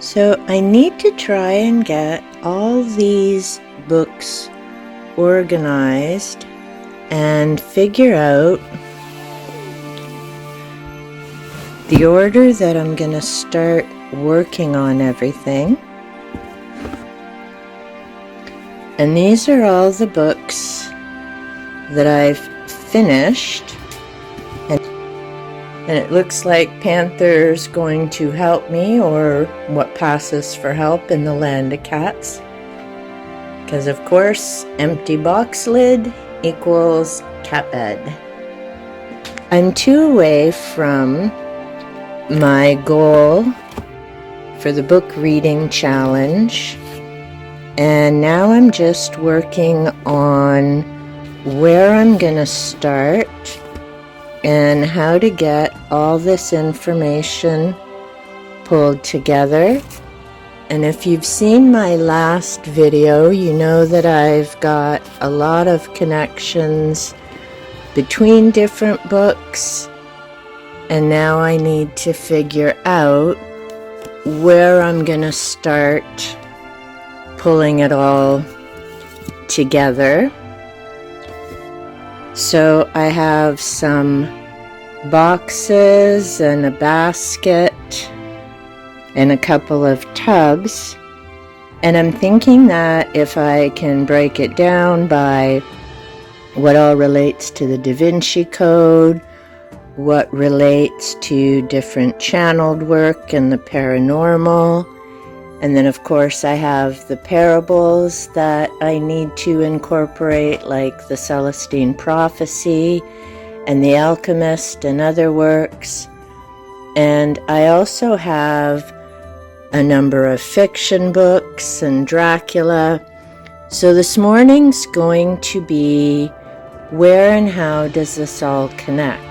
So I need to try and get all these books organized and figure out the order that I'm going to start working on everything. And these are all the books that I've finished. And it looks like Panther's going to help me, or what passes for help in the land of cats. Because of course, empty box lid equals cat bed. I'm 2 away from my goal for the book reading challenge. And now I'm just working on where I'm going to start and how to get all this information pulled together. And if you've seen my last video, you know that I've got a lot of connections between different books, and now I need to figure out where I'm gonna start pulling it all together. So I have some boxes and a basket and a couple of tubs, and I'm thinking that if I can break it down by what all relates to the Da Vinci Code, what relates to different channeled work and the paranormal, and then of course I have the parables that I need to incorporate, like the Celestine Prophecy and the Alchemist and other works. And I also have a number of fiction books and Dracula. So this morning's going to be where and how does this all connect?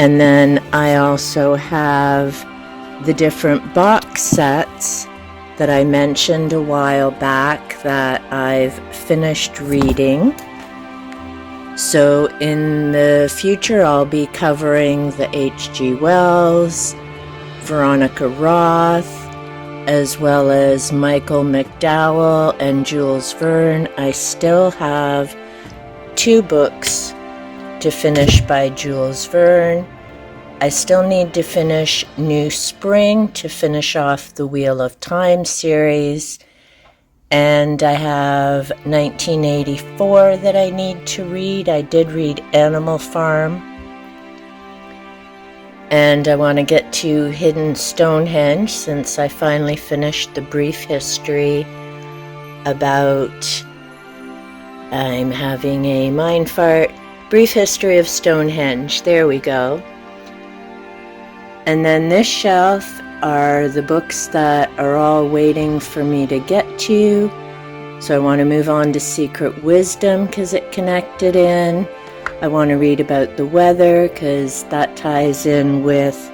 And then I also have the different box sets that I mentioned a while back that I've finished reading. So in the future I'll be covering the H.G. Wells, Veronica Roth, as well as Michael McDowell and Jules Verne. I still have 2 books to finish by Jules Verne. I still need to finish New Spring to finish off the Wheel of Time series. And I have 1984 that I need to read. I did read Animal Farm. And I want to get to Hidden Stonehenge since I finally finished the brief history about, I'm having a mind fart, brief history of Stonehenge. There we go. And then this shelf are the books that are all waiting for me to get to. So I want to move on to Secret Wisdom because it connected in. I want to read about the weather because that ties in with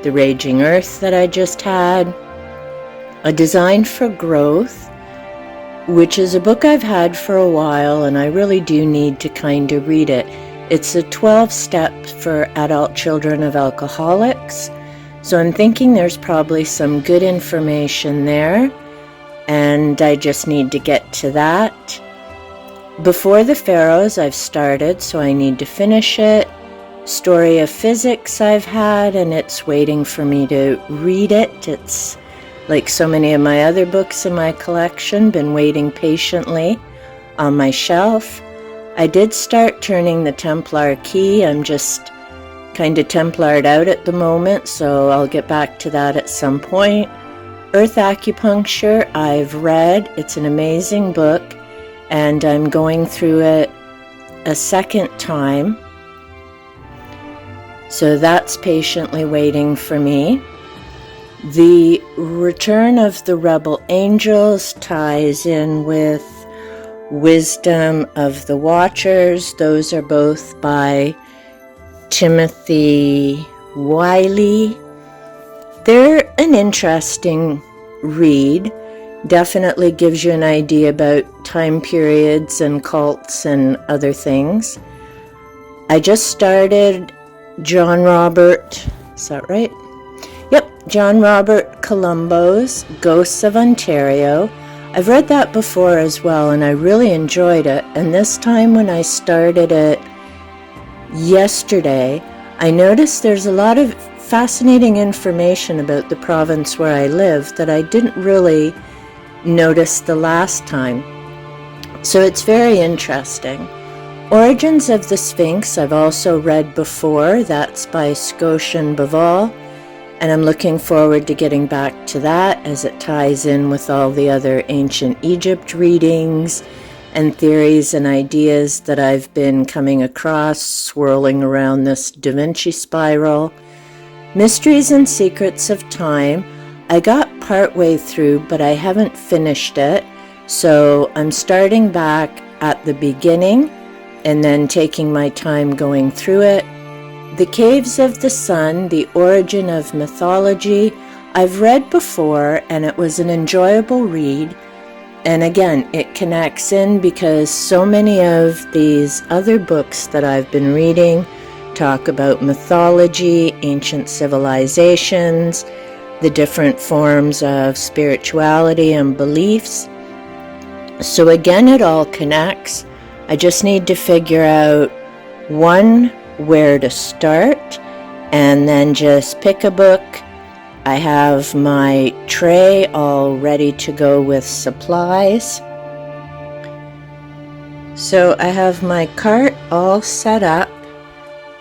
the Raging Earth that I just had. A Design for Growth, which is a book I've had for a while and I really do need to kind of read it. It's a 12-step for adult children of alcoholics. So I'm thinking there's probably some good information there, and I just need to get to that. Before the Pharaohs I've started, so I need to finish it. Story of Physics I've had, and it's waiting for me to read it. It's like so many of my other books in my collection, been waiting patiently on my shelf. I did start turning the Templar key. I'm just kind of Templared out at the moment, so I'll get back to that at some point. Earth Acupuncture I've read. It's an amazing book, and I'm going through it a second time. So that's patiently waiting for me. The Return of the Rebel Angels ties in with Wisdom of the Watchers. Those are both by Timothy Wiley. They're an interesting read. Definitely gives you an idea about time periods and cults and other things. I just started John Robert, is that right? Yep, John Robert Colombo's Ghosts of Ontario. I've read that before as well, and I really enjoyed it. And this time when I started it yesterday, I noticed there's a lot of fascinating information about the province where I live that I didn't really notice the last time. So it's very interesting. Origins of the Sphinx I've also read before. That's by Scotian Baval. And I'm looking forward to getting back to that as it ties in with all the other ancient Egypt readings and theories and ideas that I've been coming across swirling around this Da Vinci spiral. Mysteries and Secrets of Time. I got partway through, but I haven't finished it. So I'm starting back at the beginning and then taking my time going through it. The Caves of the Sun, The Origin of Mythology, I've read before and it was an enjoyable read. And again, it connects in because so many of these other books that I've been reading talk about mythology, ancient civilizations, the different forms of spirituality and beliefs. So again, it all connects. I just need to figure out, one, where to start, and then just pick a book. I have my tray all ready to go with supplies. So I have my cart all set up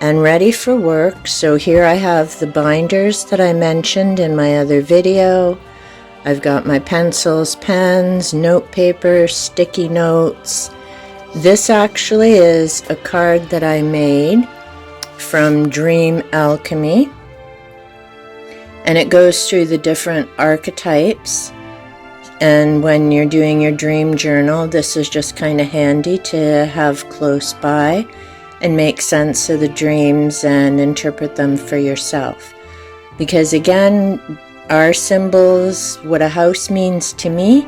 and ready for work. So here I have the binders that I mentioned in my other video. I've got my pencils, pens, note paper, sticky notes. This actually is a card that I made from Dream Alchemy, and it goes through the different archetypes. And when you're doing your dream journal, this is just kind of handy to have close by and make sense of the dreams and interpret them for yourself. Because again, our symbols, what a house means to me,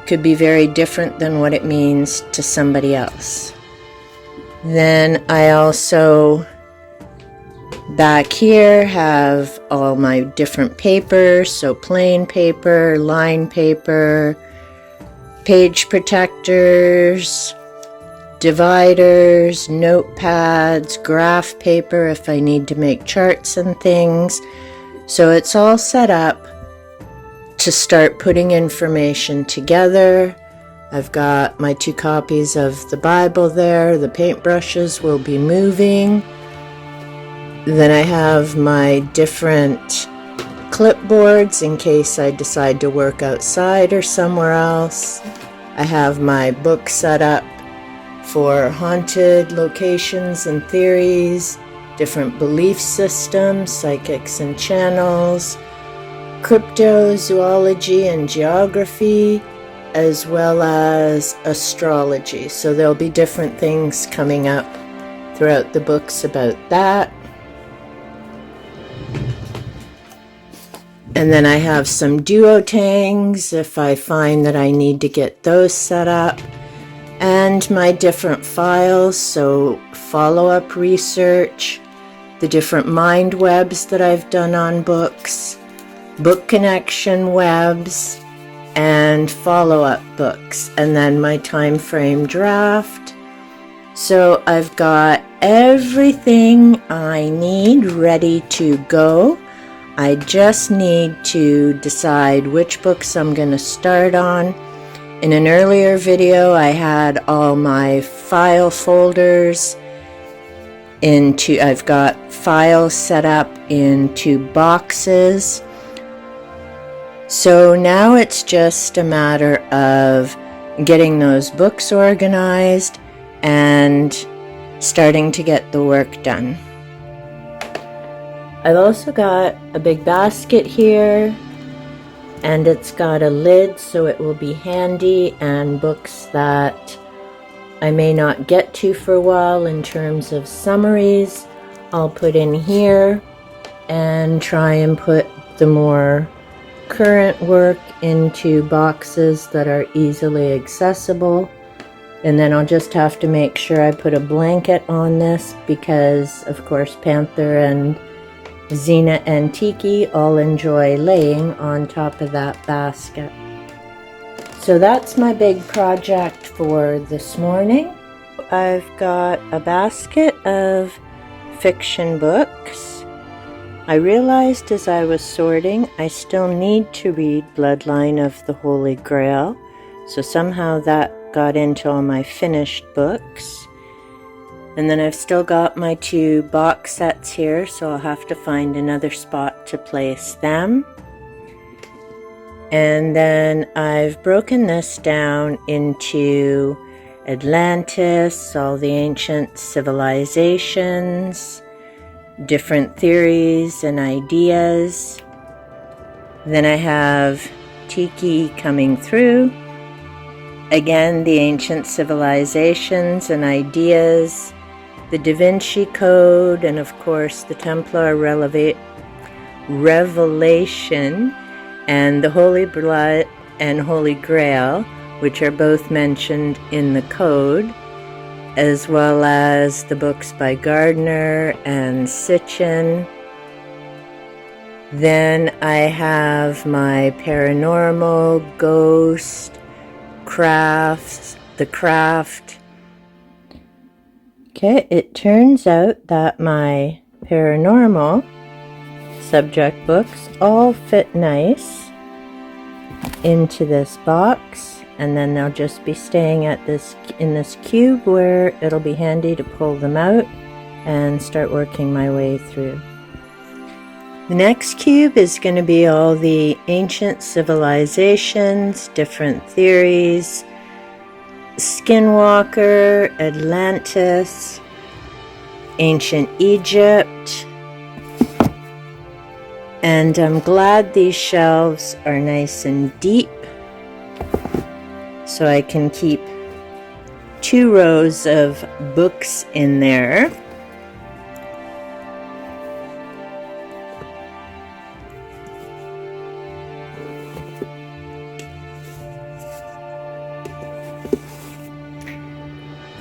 could be very different than what it means to somebody else. Then I also back here have all my different papers, so plain paper, line paper, page protectors, dividers, notepads, graph paper if I need to make charts and things. So it's all set up to start putting information together. I've got my 2 copies of the Bible there. The paintbrushes will be moving. Then I have my different clipboards in case I decide to work outside or somewhere else. I have my book set up for haunted locations and theories, different belief systems, psychics and channels, cryptozoology and geography, as well as astrology. So there'll be different things coming up throughout the books about that. And then I have some duotangs if I find that I need to get those set up. And my different files, so follow-up research, the different mind webs that I've done on books, book connection webs, and follow-up books. And then my time frame draft. So I've got everything I need ready to go. I just need to decide which books I'm going to start on. In an earlier video, I had all my file folders I've got files set up into boxes. So now it's just a matter of getting those books organized and starting to get the work done. I've also got a big basket here, and it's got a lid so it will be handy, and books that I may not get to for a while in terms of summaries I'll put in here and try and put the more current work into boxes that are easily accessible. And then I'll just have to make sure I put a blanket on this because, of course, Panther and Xena and Tiki all enjoy laying on top of that basket. So that's my big project for this morning. I've got a basket of fiction books. I realized as I was sorting, I still need to read Bloodline of the Holy Grail. So somehow that got into all my finished books. And then I've still got my 2 box sets here, so I'll have to find another spot to place them. And then I've broken this down into Atlantis, all the ancient civilizations, different theories and ideas. Then I have Tiki coming through. Again, the ancient civilizations and ideas, the Da Vinci Code, and of course the Templar Revelation, and the Holy Blood and Holy Grail, which are both mentioned in the Code, as well as the books by Gardner and Sitchin. Then I have my paranormal, ghost, crafts, the craft. Okay, it turns out that my paranormal subject books all fit nice into this box, and then they'll just be staying at in this cube where it'll be handy to pull them out and start working my way through. The next cube is going to be all the ancient civilizations, different theories, Skinwalker, Atlantis, ancient Egypt, and I'm glad these shelves are nice and deep so I can keep 2 rows of books in there.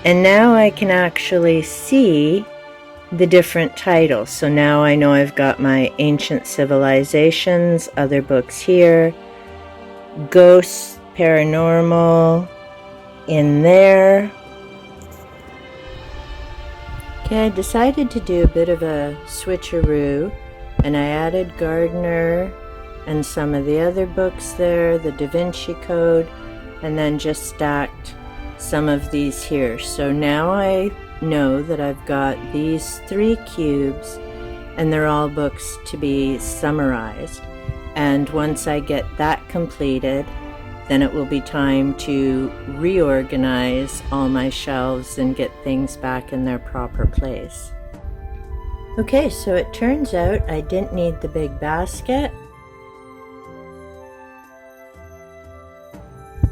And now I can actually see the different titles. So now I know I've got my Ancient Civilizations, other books here, Ghosts, Paranormal in there. Okay, I decided to do a bit of a switcheroo, and I added Gardner and some of the other books there, the Da Vinci Code, and then just stacked some of these here. So now I know that I've got these 3 cubes, and they're all books to be summarized. And once I get that completed, then it will be time to reorganize all my shelves and get things back in their proper place. Okay, so it turns out I didn't need the big basket.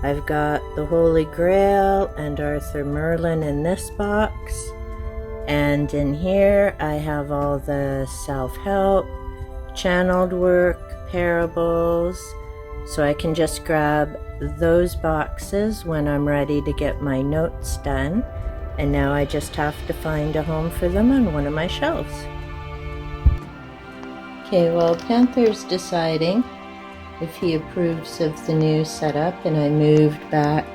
I've got the Holy Grail and Arthur Merlin in this box, and in here I have all the self-help, channeled work, parables, so I can just grab those boxes when I'm ready to get my notes done, and now I just have to find a home for them on one of my shelves. Okay, well, Panther's deciding if he approves of the new setup, and I moved back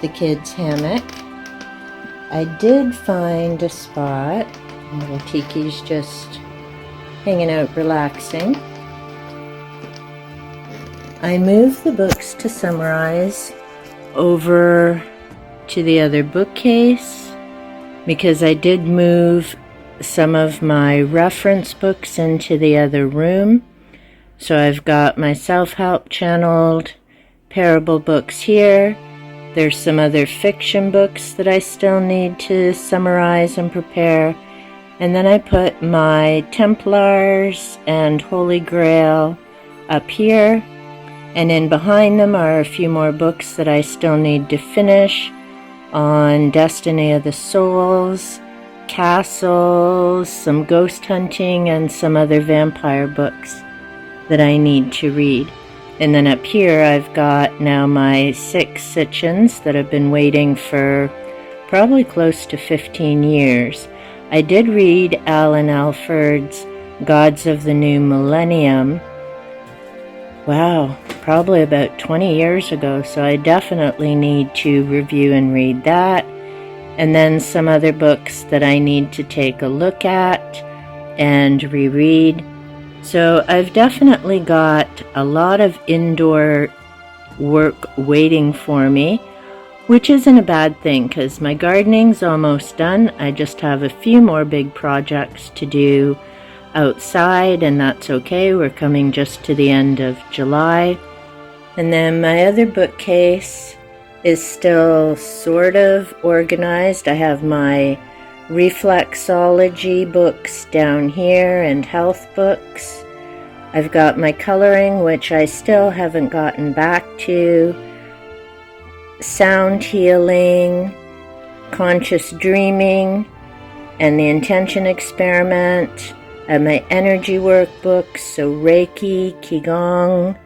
the kids' hammock. I did find a spot. Little Tiki's just hanging out relaxing. I moved the books to summarize over to the other bookcase because I did move some of my reference books into the other room. So I've got my self-help channeled parable books here. There's some other fiction books that I still need to summarize and prepare. And then I put my Templars and Holy Grail up here. And in behind them are a few more books that I still need to finish on Destiny of the Souls, Castles, some ghost hunting, and some other vampire books that I need to read. And then up here I've got now my 6 Sitchins that have been waiting for probably close to 15 years. I did read Alan Alford's Gods of the New Millennium. Wow, probably about 20 years ago, so I definitely need to review and read that. And then some other books that I need to take a look at and reread. So I've definitely got a lot of indoor work waiting for me, which isn't a bad thing because my gardening's almost done. I just have a few more big projects to do outside, and that's okay. We're coming just to the end of July. And then my other bookcase is still sort of organized. I have my reflexology books down here and health books. I've got my coloring, which I still haven't gotten back to, sound healing, conscious dreaming, and the intention experiment, and my energy workbooks, so Reiki, Qigong,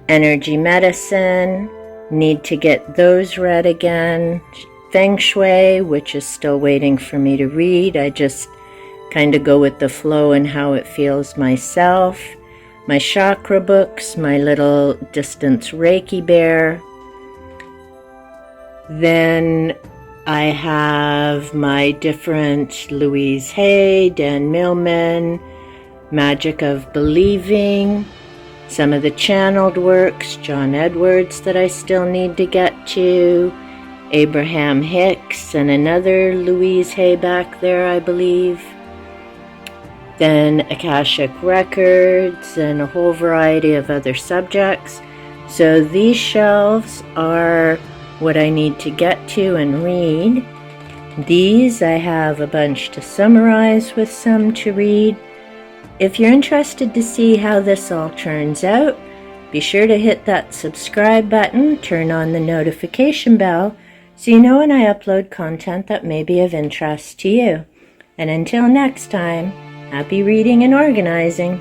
energy medicine, need to get those read again, Feng Shui, which is still waiting for me to read. I just kind of go with the flow and how it feels myself. My chakra books, my little distance Reiki bear. Then I have my different Louise Hay, Dan Millman, Magic of Believing, some of the channeled works, John Edwards that I still need to get to, Abraham Hicks and another Louise Hay back there, I believe. Then Akashic Records and a whole variety of other subjects. So these shelves are what I need to get to and read. These I have a bunch to summarize with some to read. If you're interested to see how this all turns out, be sure to hit that subscribe button, turn on the notification bell, so you know when I upload content that may be of interest to you. And until next time, happy reading and organizing.